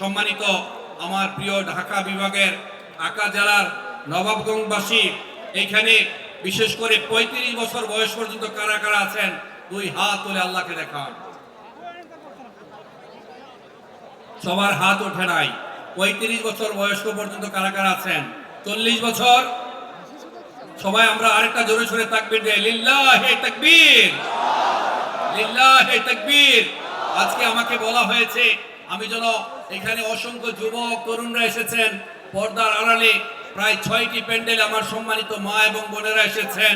সম্মানিত আমার প্রিয় ঢাকা বিভাগের ঢাকা জেলার নবাবগঞ্জবাসী, এইখানে বিশেষ করে ৩৫ বছর বয়স পর্যন্ত কারা কারা আছেন দুই হাত তুলে আল্লাহকে দেখান। সবার হাত ওঠে নাই। ৩৫ বছর বয়স্ক পর্যন্ত কারা কারা আছেন? ৪০ বছর। সবাই আমরা আরেকটা জোরে সোরে তাকবীর দেই, লিল্লাহি তাকবীর, লিল্লাহি তাকবীর। আজকে আমাকে বলা হয়েছে আমি যেন এখানে অসংখ্য যুবক তরুণরা এসেছেন, পর্দার আড়ালে প্রায় ৬টি প্যান্ডেলে আমার সম্মানিত মা এবং বোনেরা এসেছেন,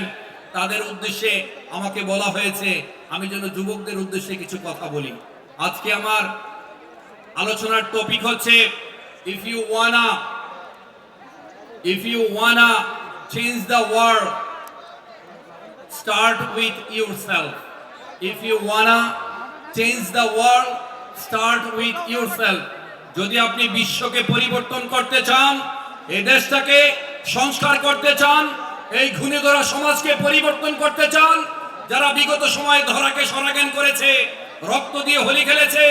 তাদের উদ্দেশ্যে আমাকে বলা হয়েছে আমি যেন যুবকদের উদ্দেশ্যে কিছু কথা বলি। আজকে আমার আলোচনার টপিক হচ্ছে if you wanna change the world, start with yourself. If you wanna change the world, start with yourself. যদি আপনি বিশ্বকে পরিবর্তন করতে চান, এই দেশটাকে সংস্কার করতে চান, এই ঘুণে ধরা সমাজকে পরিবর্তন করতে চান, যারা বিগত সময় ধরাকে সরাজ্ঞান করেছে, রক্ত দিয়ে হোলি খেলেছে,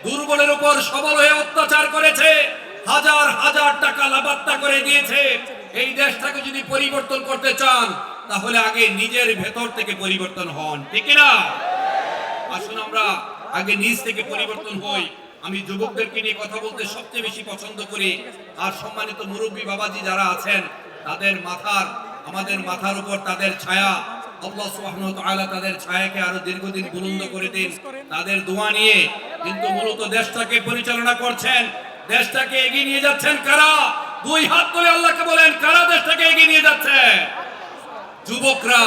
দুর্বলের উপর সবল হয়ে অত্যাচার করেছে, হাজার হাজার টাকা লাপাত্তা করে দিয়েছে, এই দেশটাকে যদি পরিবর্তন করতে চান তাহলে আগে নিজের ভেতর থেকে পরিবর্তন হন, ঠিক না? আসুন আমরা আগে নিজ থেকে পরিবর্তন হই। আমি যুবকদেরকে নিয়ে কথা বলতে সবচেয়ে বেশি পছন্দ করি। আর সম্মানিত মুরব্বী বাবাজি যারা আছেন, তাদের আমাদের মাথার উপর তাদের ছায়া, আল্লাহ সুবহানাহু ওয়া তাআলা তাদের ছায়াকে আরো দীর্ঘদিন বুলন্দ করে দিন, তাদের দোয়া নিয়ে। কিন্তু মূলত দেশটাকে পরিচালনা করছেন, দেশটাকে এগিয়ে নিয়ে যাচ্ছেন কারা? দুই হাত তুলে আল্লাহকে বলেন, কারা দেশটাকে এগিয়ে নিয়ে যাচ্ছে? যুবকরা।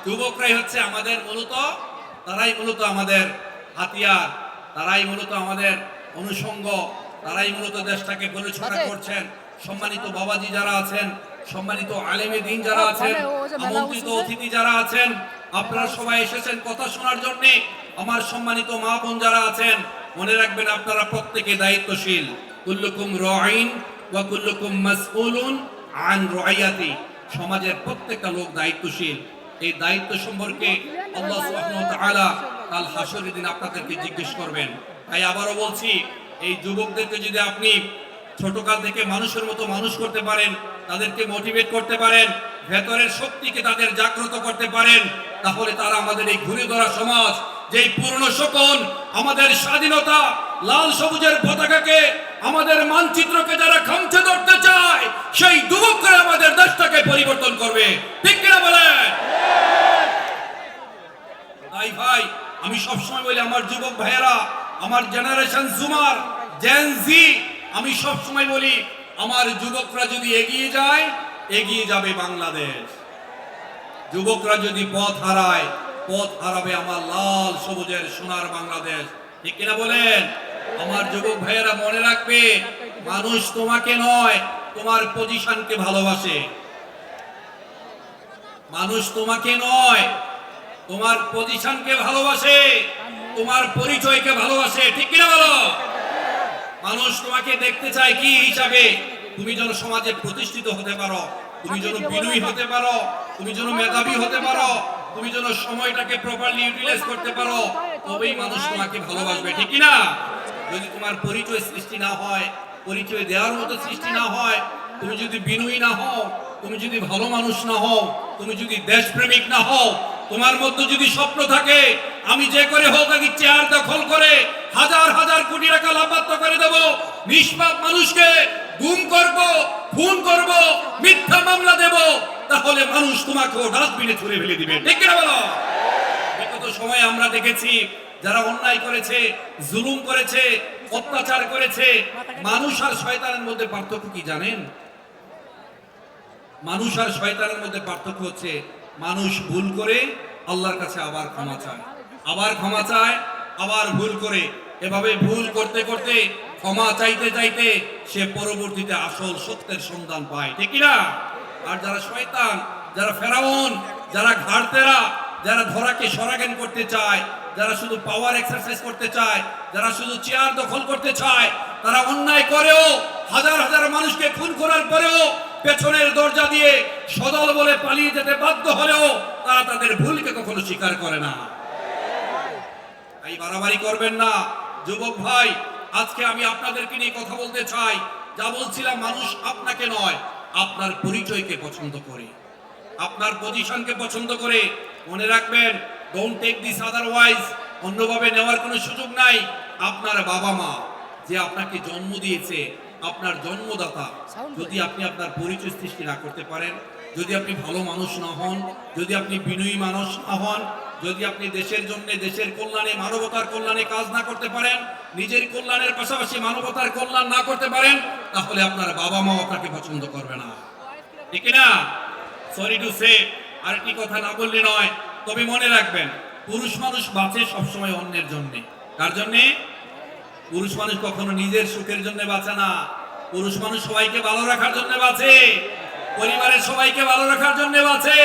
যুবকরাই হচ্ছে আমাদের তারাই মূলত আমাদের হাতিয়ার, তারাই মূলত আমাদের অনুষঙ্গ, তারাই মূলত দেশটাকে পরিচালনা করছেন। সম্মানিত বাবাজি যারা আছেন, সম্মানিত আলেমে দ্বীন যারা আছেন, আমন্ত্রিত অতিথি যারা আছেন, আপনারা সবাই এসেছেন কথা শোনার জন্য। আমার সম্মানিত মা বোন যারা আছেন, মনে রাখবেন আপনারা প্রত্যেকে দায়িত্বশীল। কুল্লুকুম রাঈন ওয়া কুল্লুকুম মাসউলুন আন রাইয়াতি। সমাজের প্রত্যেকটা লোক দায়িত্বশীল। এই দায়িত্ব সম্পর্কে আল্লাহ সুবহানাহু ওয়া তাআলা কাল হাসরের দিন আপনাদেরকে জিজ্ঞেস করবেন। তাই আবারও বলছি, এই যুবকদেরকে যদি আপনি ছোটকাল থেকে মানুষের মতো মানুষ করতে পারেন, তাদেরকে মোটিভেট করতে পারেন, ভেতরের শক্তিকে তাদের জাগ্রত করতে পারেন, তাহলে তারা আমাদের এই ঘুরে ধরা সমাজ, যেই পুরনো শোকন, আমাদের স্বাধীনতা, লাল সবুজের পতাকাকে, আমাদের মানচিত্রকে যারা খামচে ধরতে চায়, সেই যুবকরা আমাদের দেশটাকে পরিবর্তন করবে, ঠিক কিনা বলেন? তাই ভাই, আমি সবসময় বলি আমার যুবক ভাইয়েরা, আমার জেনারেশন জুমার, জেন জি, আমি সবসময় বলি আমার যুবকরা যদি এগিয়ে যায়, এগিয়ে যাবে বাংলাদেশ। যুবকরা যদি পথ হারায়, পথ হারাবে আমার লাল সবুজের সোনার বাংলাদেশ, ঠিক কিনা বলেন? আমার যুবক ভাইয়েরা মনে রাখবে, মানুষ তোমাকে নয়, তোমার পজিশনকে ভালোবাসে। মানুষ তোমাকে নয়, তোমার পজিশনকে ভালোবাসে, তোমার পরিচয়কে ভালোবাসে, ঠিক কিনা বলো? মানুষ তোমাকে দেখতে চায় কি হিসাবে? তুমি যেন সমাজে প্রতিষ্ঠিত হতে পারো, তুমি যেন বিনয়ী হতে পারো, তুমি যেন মেধাবী হতে পারো, তুমি যেন সময়টাকে প্রপারলি ইউটিলাইজ করতে পারো, তবেই মানুষ তোমাকে ভালোবাসবে, ঠিক কিনা? যদি তোমার পরিচয় সৃষ্টি না হয়, পরিচয় দেওয়ার মতো সৃষ্টি না হয়, তুমি যদি বিনয়ী না হও, তুমি যদি ভালো মানুষ না হও, তুমি যদি দেশপ্রেমিক না হও, তোমার মধ্যে যদি স্বপ্ন থাকে আমি যে করে হোক আগে চেয়ার দখল করে হাজার হাজার কোটি টাকা লাপাত্তা করে দেব, নিষ্পাপ মানুষকে গুম করব, খুন করব, মিথ্যা মামলা দেব, তাহলে মানুষ তোমাকে ডাস্টবিনে ছুঁড়ে ফেলে দিবে, ঠিক কিনা বলো? বিগত সময়ে আমরা দেখেছি যারা অন্যায় করেছে, জুলুম করেছে, অত্যাচার করেছে। মানুষ আর শয়তানের মধ্যে পার্থক্য কি জানেন? মানুষ আর শয়তানের মধ্যে পার্থক্য হচ্ছে মানুষ ভুল করে আল্লাহর কাছে আবার ক্ষমা চায়, আবার ক্ষমা চায়, আবার ভুল করে, এভাবে ভুল করতে করতে ক্ষমা চাইতে চাইতে সে পরবর্তীতে আসল সত্যের সন্ধান পায়, ঠিক না? আর যারা শয়তান, যারা ফেরাউন, যারা ঘাড়তেরা, যারা ধরাকে সরাজ্ঞান করতে চায়, যারা শুধু পাওয়ার এক্সারসাইজ করতে চায়, যারা শুধু চেয়ার দখল করতে চায়, তারা অন্যায় করেও হাজার হাজার মানুষকে খুন করার পরেও পেছনের দরজা দিয়ে সদল বলে পালিয়ে যেতে বাধ্য হলেও তারা তাদের ভুলকে কখনো স্বীকার করে না। এই বাড়াবাড়ি করবেন না যুবক ভাই। আজকে আমি আপনাদেরকে নিয়ে কথা বলতে চাই। যা বলছিলাম, মানুষ আপনাকে নয়, আপনার পরিচয়কে পছন্দ করে, আপনার পজিশনকে পছন্দ করে। মনে রাখবেন, ডোন্ট টেক দিস আদারওয়াইজ, অন্যভাবে নেওয়ার কোনো সুযোগ নাই। আপনার বাবা মা যে আপনাকে জন্ম দিয়েছে, আপনার জন্মদাতা, যদি আপনি আপনার পরিচয় সৃষ্টি না করতে পারেন, যদি আপনি ভালো মানুষ না হন, যদি আপনি বিনয়ী মানুষ না হন, যদি আপনি দেশের জন্য, দেশের কল্যাণে, মানবতার কল্যাণে কাজ না করতে পারেন, নিজের কল্যাণের পাশাপাশি মানবতার কল্যাণ না করতে পারেন, তাহলে আপনার বাবা মা আপনাকে পছন্দ করবে না, ঠিক না? সরি টু সে, আরেকটি কথা না বললে নয়, তবে মনে রাখবেন, পুরুষ মানুষ বাঁচে সবসময় অন্যের জন্য। কার জন্যে? পুরুষ মানুষ কখনো নিজের সুখের জন্য বাঁচে না। পুরুষ মানুষ সবাইকে ভালো রাখার জন্য বাঁচে, পরিবারের সবাইকে ভালো রাখার জন্য বাঁচে।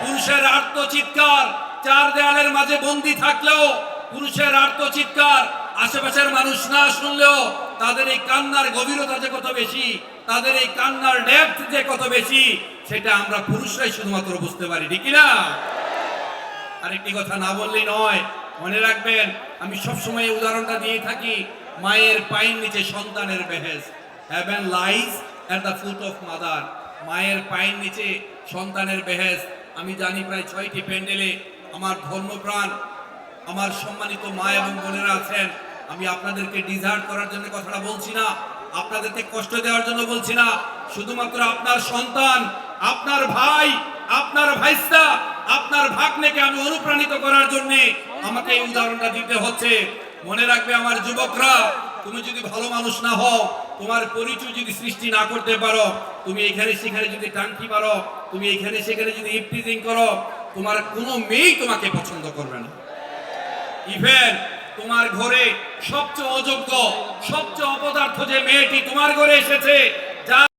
পুরুষের আর্তচিৎকার চার দেয়ালের মাঝে বন্দী থাকলেও, পুরুষের আর্তচিৎকার আশেপাশের মানুষ না শুনলেও, তাদের এই কান্নার গভীরতা যে কত বেশি, তাদের এই কান্নার ডেপথ যে কত বেশি, সেটা আমরা পুরুষরাই শুধুমাত্র বুঝতে পারি, ঠিক না? আরেকটি কথা না বললেই নয়, মনে রাখবেন, আমি সবসময় এই উদাহরণটা দিয়ে থাকি, মায়ের পায়ের নিচে সন্তানের বেহেস। Heaven lies at the foot of mother. মায়ের পায়ের নিচে সন্তানের বেহেস। আমি জানি প্রায় 6টি প্যান্ডেলে আমার ধর্মপ্রাণ, আমার সম্মানিত মা এবং বোনেরা আছেন। আমি আপনাদেরকে ডিজার্ভ করার জন্য কথাটা বলছি না, আপনাদেরকে কষ্ট দেওয়ার জন্য বলছি না। শুধুমাত্র আপনার সন্তান, আপনার ভাই, আপনার ভাইস্তা, আপনার ভাগ্নেকে আমি অনুপ্রাণিত করার জন্য আমাকে এই উদাহরণটা দিতে হচ্ছে। মনে রাখবে আমার যুবকরা, তুমি যদি ভালো মানুষ না হও, তোমার পরিচয় যদি সৃষ্টি না করতে পারো, তুমি এখানে সেখানে যদি টাঙ্কি মারো, তুমি এখানে সেখানে যদি ইফটিজিং করো, তোমার কোনো মেয়েই তোমাকে পছন্দ করবে না। ইভেন তোমার ঘরে সবচেয়ে অযোগ্য, সবচেয়ে অপদার্থ যে মেয়েটি তোমার ঘরে এসেছে,